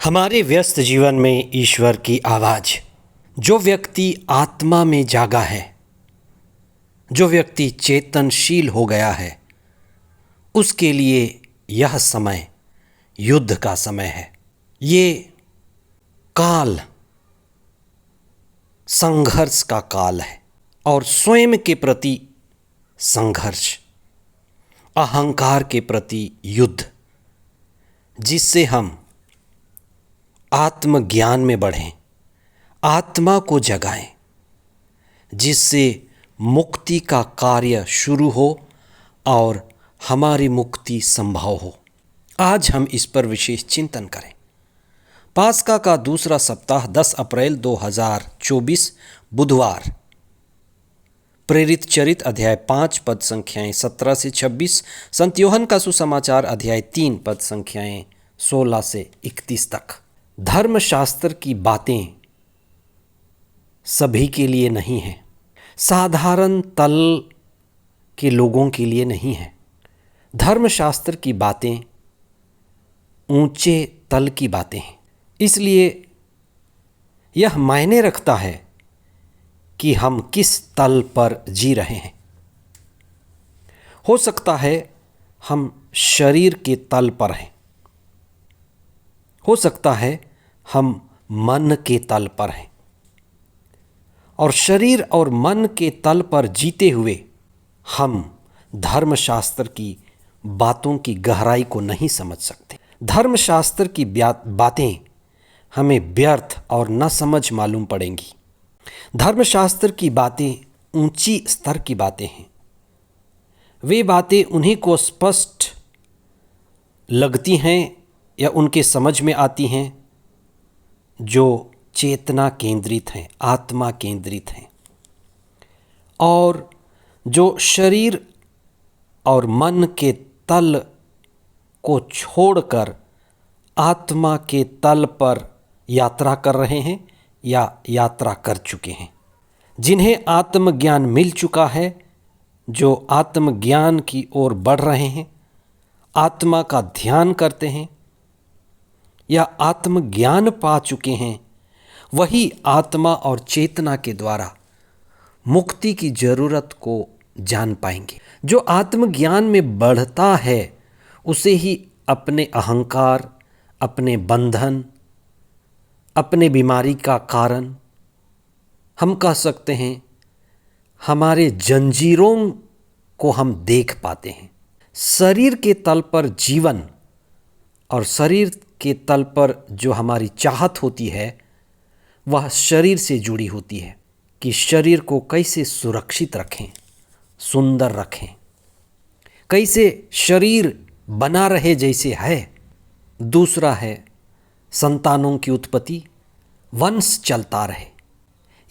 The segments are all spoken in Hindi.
हमारे व्यस्त जीवन में ईश्वर की आवाज़। जो व्यक्ति आत्मा में जागा है, जो व्यक्ति चेतनशील हो गया है, उसके लिए यह समय युद्ध का समय है। ये काल संघर्ष का काल है और स्वयं के प्रति संघर्ष, अहंकार के प्रति युद्ध, जिससे हम आत्मज्ञान में बढ़ें, आत्मा को जगाएं, जिससे मुक्ति का कार्य शुरू हो और हमारी मुक्ति संभव हो। आज हम इस पर विशेष चिंतन करें। पास्का का दूसरा सप्ताह 10 अप्रैल 2024 बुधवार। प्रेरित चरित अध्याय 5 पद संख्याएं 17 से 26, संत यूहन्ना का सुसमाचार अध्याय 3 पद संख्याएं 16 से 31 तक। धर्मशास्त्र की बातें सभी के लिए नहीं हैं, साधारण तल के लोगों के लिए नहीं है। धर्मशास्त्र की बातें ऊंचे तल की बातें हैं, इसलिए यह मायने रखता है कि हम किस तल पर जी रहे हैं। हो सकता है हम शरीर के तल पर हैं, हो सकता है हम मन के तल पर हैं, और शरीर और मन के तल पर जीते हुए हम धर्मशास्त्र की बातों की गहराई को नहीं समझ सकते। धर्मशास्त्र की बातें हमें व्यर्थ और न समझ मालूम पड़ेंगी। धर्मशास्त्र की बातें ऊंची स्तर की बातें हैं। वे बातें उन्हीं को स्पष्ट लगती हैं या उनके समझ में आती हैं जो चेतना केंद्रित हैं, आत्मा केंद्रित हैं, और जो शरीर और मन के तल को छोड़कर आत्मा के तल पर यात्रा कर रहे हैं या यात्रा कर चुके हैं। जिन्हें आत्मज्ञान मिल चुका है, जो आत्मज्ञान की ओर बढ़ रहे हैं, आत्मा का ध्यान करते हैं या आत्मज्ञान पा चुके हैं, वही आत्मा और चेतना के द्वारा मुक्ति की जरूरत को जान पाएंगे। जो आत्मज्ञान में बढ़ता है उसे ही अपने अहंकार, अपने बंधन, अपने बीमारी का कारण, हम कह सकते हैं हमारे जंजीरों को हम देख पाते हैं। शरीर के तल पर जीवन और शरीर के तल पर जो हमारी चाहत होती है वह शरीर से जुड़ी होती है कि शरीर को कैसे सुरक्षित रखें, सुंदर रखें, कैसे शरीर बना रहे जैसे है। दूसरा है संतानों की उत्पत्ति, वंश चलता रहे,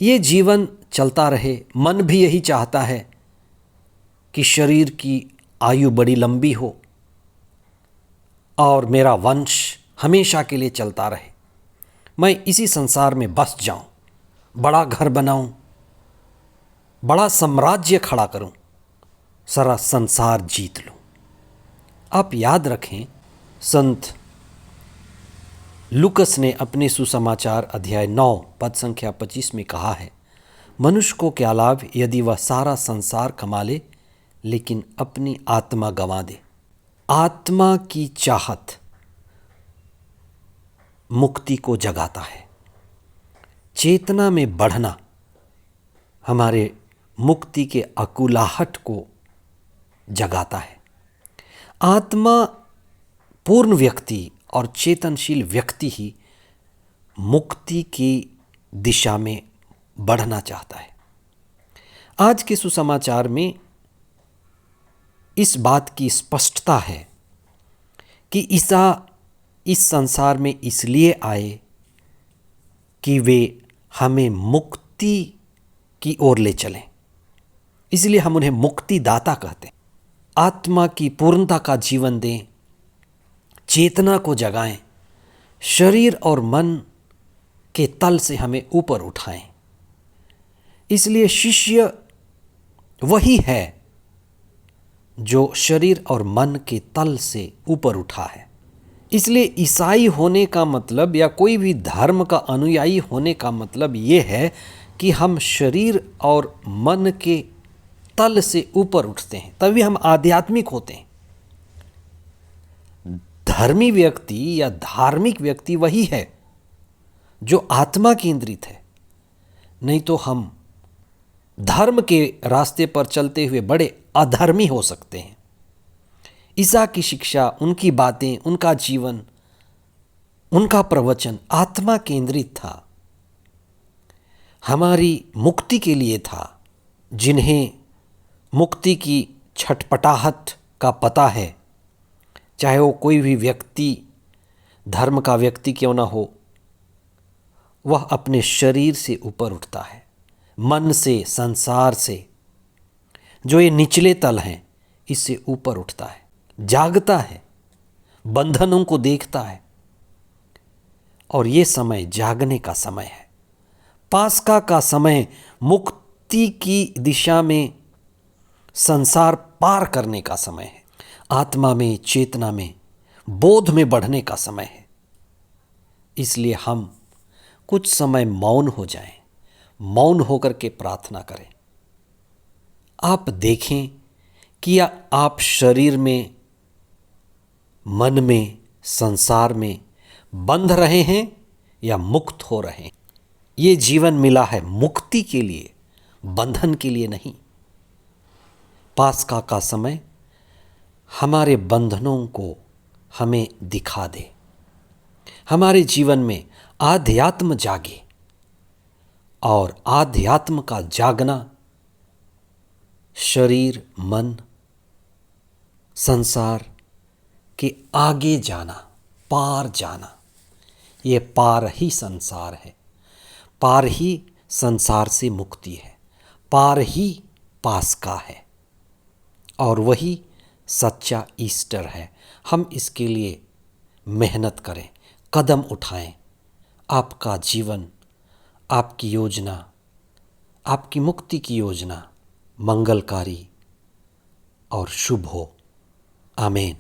ये जीवन चलता रहे। मन भी यही चाहता है कि शरीर की आयु बड़ी लंबी हो और मेरा वंश हमेशा के लिए चलता रहे, मैं इसी संसार में बस जाऊं, बड़ा घर बनाऊं, बड़ा साम्राज्य खड़ा करूं, सारा संसार जीत लूं। आप याद रखें, संत लूकस ने अपने सुसमाचार अध्याय 9 पद संख्या 25 में कहा है, मनुष्य को क्या लाभ यदि वह सारा संसार कमा ले लेकिन अपनी आत्मा गंवा दे। आत्मा की चाहत मुक्ति को जगाता है। चेतना में बढ़ना हमारे मुक्ति के अकुलाहट को जगाता है। आत्मा पूर्ण व्यक्ति और चेतनशील व्यक्ति ही मुक्ति की दिशा में बढ़ना चाहता है। आज के सुसमाचार में इस बात की स्पष्टता है कि ईसा इस संसार में इसलिए आए कि वे हमें मुक्ति की ओर ले चलें, इसलिए हम उन्हें मुक्तिदाता कहते हैं। आत्मा की पूर्णता का जीवन दें, चेतना को जगाएं, शरीर और मन के तल से हमें ऊपर उठाएं। इसलिए शिष्य वही है जो शरीर और मन के तल से ऊपर उठा है। इसलिए ईसाई होने का मतलब या कोई भी धर्म का अनुयायी होने का मतलब ये है कि हम शरीर और मन के तल से ऊपर उठते हैं, तभी हम आध्यात्मिक होते हैं। धर्मी व्यक्ति या धार्मिक व्यक्ति वही है जो आत्मा केंद्रित है, नहीं तो हम धर्म के रास्ते पर चलते हुए बड़े अधर्मी हो सकते हैं। ईसा की शिक्षा, उनकी बातें, उनका जीवन, उनका प्रवचन आत्मा केंद्रित था, हमारी मुक्ति के लिए था। जिन्हें मुक्ति की छटपटाहट का पता है, चाहे वो कोई भी व्यक्ति, धर्म का व्यक्ति क्यों ना हो, वह अपने शरीर से ऊपर उठता है, मन से, संसार से, जो ये निचले तल हैं, इससे ऊपर उठता है, जागता है, बंधनों को देखता है। और ये समय जागने का समय है, पास्का का समय, मुक्ति की दिशा में संसार पार करने का समय है, आत्मा में, चेतना में, बोध में बढ़ने का समय है। इसलिए हम कुछ समय मौन हो जाएं, मौन होकर के प्रार्थना करें। आप देखें कि या आप शरीर में, मन में, संसार में बंध रहे हैं या मुक्त हो रहे हैं। ये जीवन मिला है मुक्ति के लिए, बंधन के लिए नहीं। पास्का का समय हमारे बंधनों को हमें दिखा दे, हमारे जीवन में आध्यात्म जागे, और आध्यात्म का जागना शरीर, मन, संसार के आगे जाना, पार जाना, ये पार ही संसार है, पार ही संसार से मुक्ति है, पार ही पास्का है, और वही सच्चा ईस्टर है। हम इसके लिए मेहनत करें, कदम उठाएं। आपका जीवन, आपकी योजना, आपकी मुक्ति की योजना मंगलकारी और शुभ हो। आमीन।